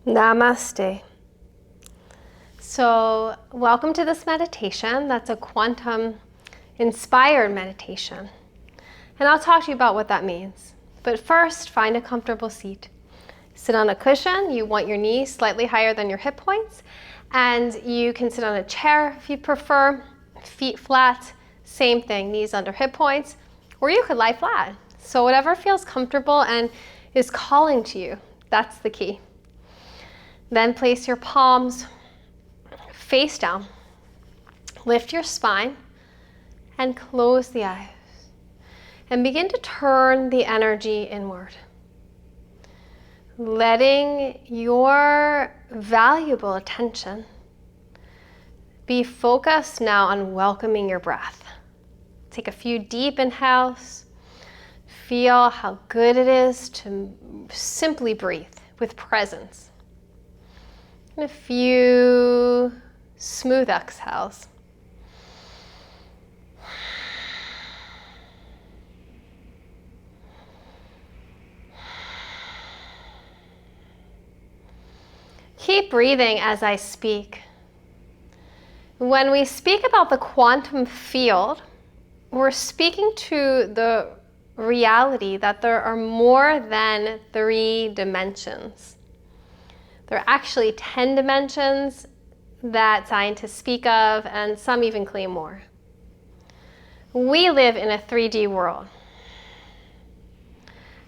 Namaste. So, welcome to this meditation. That's a quantum inspired meditation. And I'll talk to you about what that means. But first, find a comfortable seat. Sit on a cushion. You want your knees slightly higher than your hip points. And you can sit on a chair if you prefer. Feet flat, same thing, knees under hip points. Or you could lie flat. So whatever feels comfortable and is calling to you, that's the key. Then place your palms face down. Lift your spine and close the eyes. And begin to turn the energy inward. Letting your valuable attention be focused now on welcoming your breath. Take a few deep inhales. Feel how good it is to simply breathe with presence. And a few smooth exhales. Keep breathing as I speak. When we speak about the quantum field, we're speaking to the reality that there are more than 3 dimensions. There are actually 10 dimensions that scientists speak of, and some even claim more. We live in a 3D world.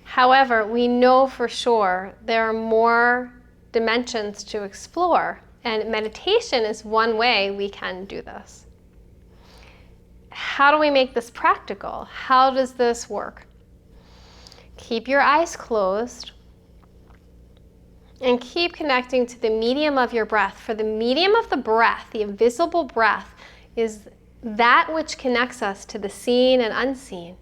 However, we know for sure there are more dimensions to explore, and meditation is one way we can do this. How do we make this practical? How does this work? Keep your eyes closed and keep connecting to the medium of your breath. For the medium of the breath, the invisible breath, is that which connects us to the seen and unseen.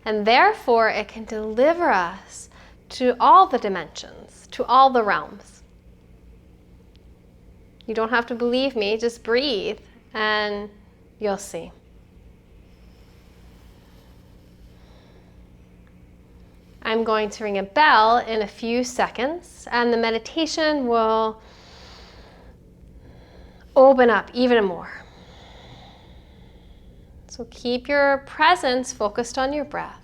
And therefore, it can deliver us to all the dimensions, to all the realms. You don't have to believe me, just breathe and you'll see. I'm going to ring a bell in a few seconds, and the meditation will open up even more. So keep your presence focused on your breath,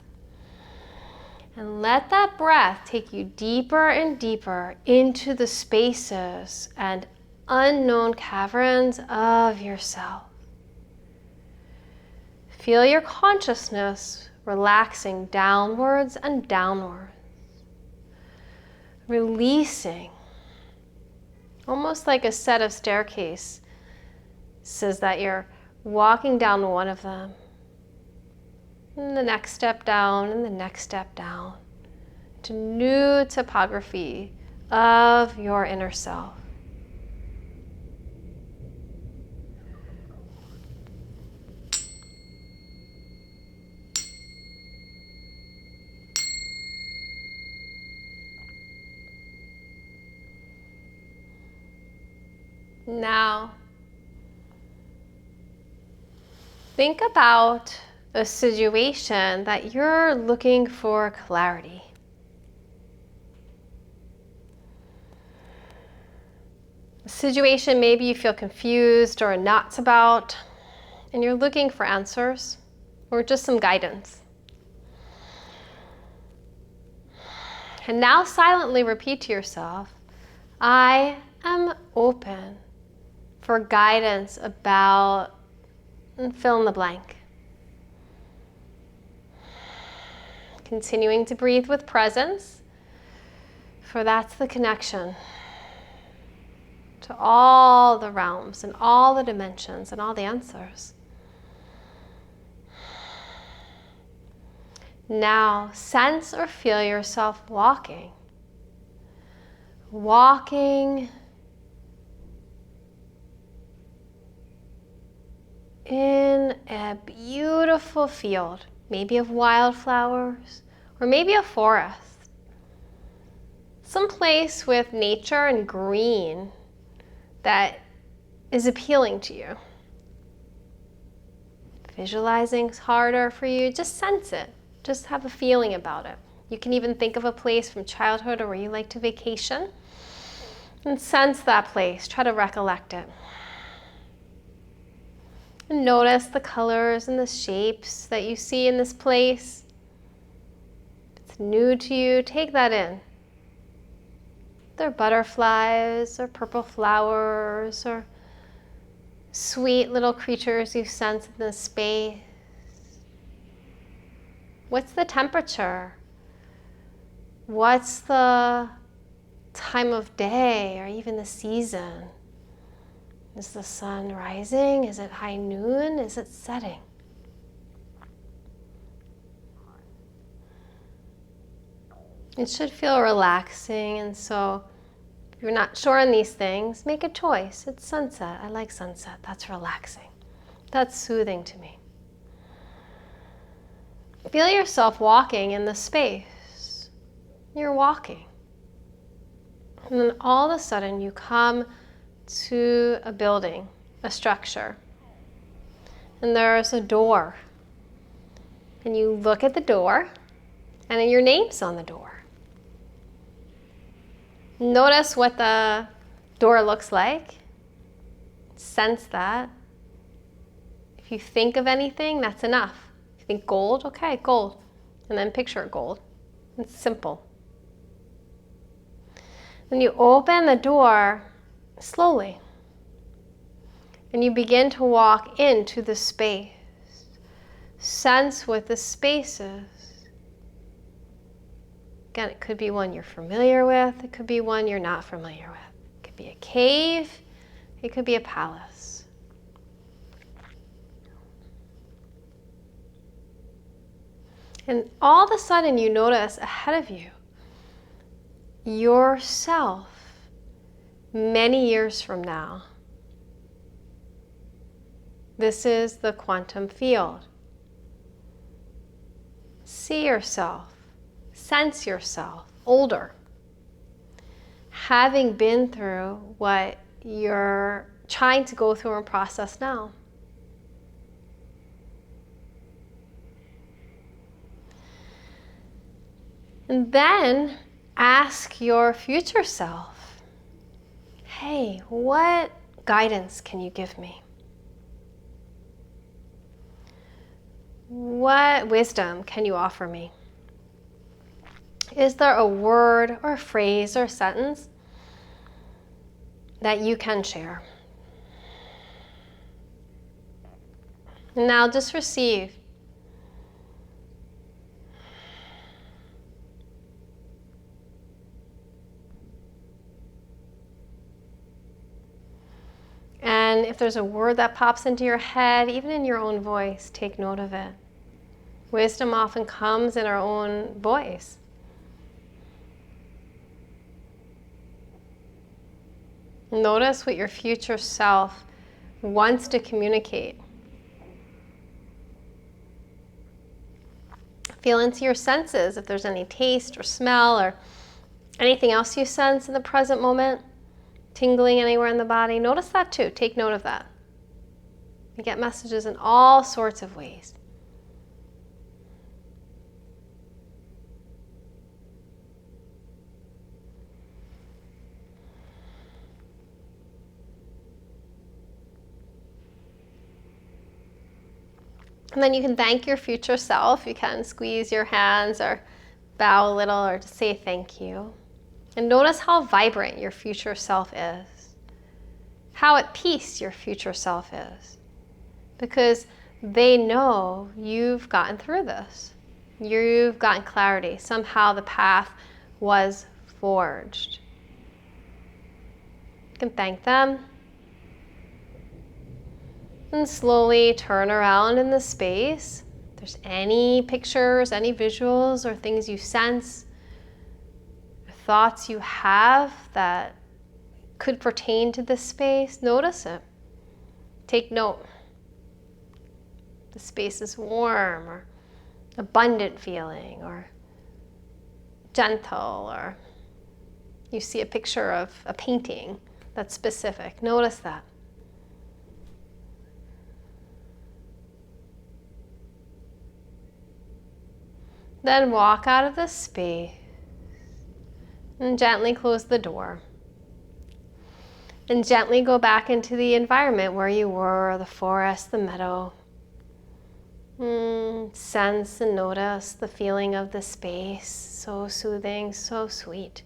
and let that breath take you deeper and deeper into the spaces and unknown caverns of yourself. Feel your consciousness relaxing downwards and downwards, releasing, almost like a set of staircases that you're walking down one of them, and the next step down, and the next step down, to new topography of your inner self. Now, think about a situation that you're looking for clarity. A situation maybe you feel confused or nuts about, and you're looking for answers or just some guidance. And now silently repeat to yourself, I am open for guidance about, and fill in the blank. Continuing to breathe with presence, for that's the connection to all the realms and all the dimensions and all the answers. Now sense or feel yourself walking in a beautiful field, maybe of wildflowers, or maybe a forest. Some place with nature and green that is appealing to you. Visualizing is harder for you, just sense it. Just have a feeling about it. You can even think of a place from childhood or where you like to vacation. And sense that place. Try to recollect it. And notice the colors and the shapes that you see in this place. If it's new to you, take that in. They're butterflies or purple flowers or sweet little creatures you sense in this space. What's the temperature? What's the time of day or even the season? Is the sun rising? Is it high noon? Is it setting? It should feel relaxing, and so if you're not sure on these things, make a choice. It's sunset. I like sunset. That's relaxing. That's soothing to me. Feel yourself walking in the space. You're walking. And then all of a sudden you come to a building, a structure. And there's a door. And you look at the door, and your name's on the door. Notice what the door looks like. Sense that. If you think of anything, that's enough. If you think gold, okay, gold. And then picture gold. It's simple. Then you open the door slowly. And you begin to walk into the space. Sense what the space is. Again, it could be one you're familiar with. It could be one you're not familiar with. It could be a cave. It could be a palace. And all of a sudden you notice ahead of you yourself many years from now. This is the quantum field. See yourself. Sense yourself older, having been through what you're trying to go through and process now. And then ask your future self, hey, what guidance can you give me? What wisdom can you offer me? Is there a word or a phrase or a sentence that you can share? And now just receive. And if there's a word that pops into your head, even in your own voice, take note of it. Wisdom often comes in our own voice. Notice what your future self wants to communicate. Feel into your senses if there's any taste or smell or anything else you sense in the present moment. Tingling anywhere in the body. Notice that too. Take note of that. You get messages in all sorts of ways. And then you can thank your future self. You can squeeze your hands or bow a little or just say thank you. And notice how vibrant your future self is. How at peace your future self is. Because they know you've gotten through this. You've gotten clarity. Somehow the path was forged. You can thank them. And slowly turn around in the space. If there's any pictures, any visuals, or things you sense, thoughts you have that could pertain to this space, notice it. Take note. The space is warm or abundant feeling or gentle, or you see a picture of a painting that's specific. Notice that. Then walk out of the space and gently close the door. And gently go back into the environment where you were, the forest, the meadow. Sense and notice the feeling of the space. So soothing, so sweet.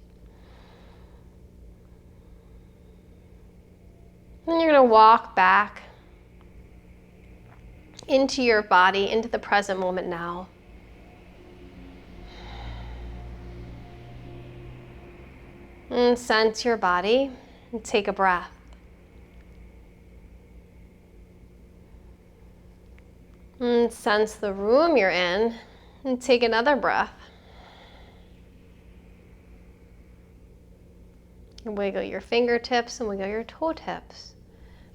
Then you're going to walk back into your body, into the present moment now. And sense your body and take a breath. And sense the room you're in and take another breath. And wiggle your fingertips and wiggle your toe tips.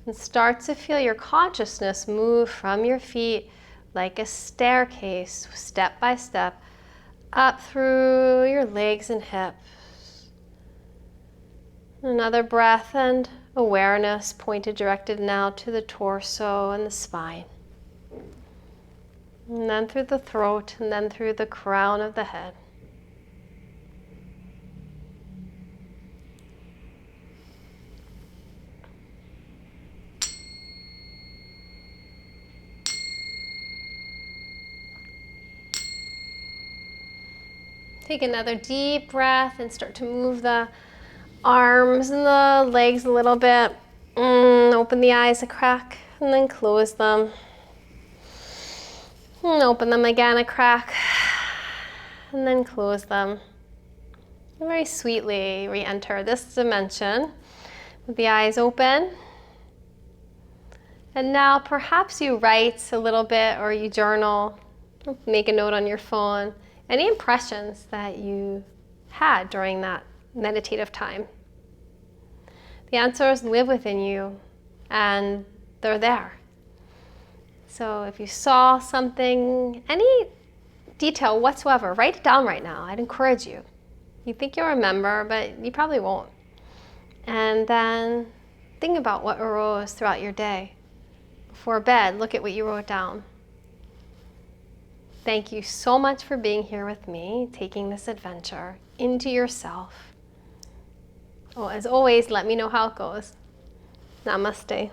And start to feel your consciousness move from your feet like a staircase, step by step, up through your legs and hips. Another breath and awareness pointed directed now to the torso and the spine. And then through the throat and then through the crown of the head. Take another deep breath and start to move the arms and the legs a little bit. Open the eyes a crack and then close them. And open them again a crack and then close them. And very sweetly re-enter this dimension with the eyes open. And now perhaps you write a little bit or you journal, make a note on your phone, any impressions that you had during that meditative time. The answers live within you and they're there. So if you saw something, any detail whatsoever, write it down right now. I'd encourage you. You think you'll remember, but you probably won't. And then think about what arose throughout your day. Before bed, look at what you wrote down. Thank you so much for being here with me, taking this adventure into yourself. Oh, as always, let me know how it goes. Namaste.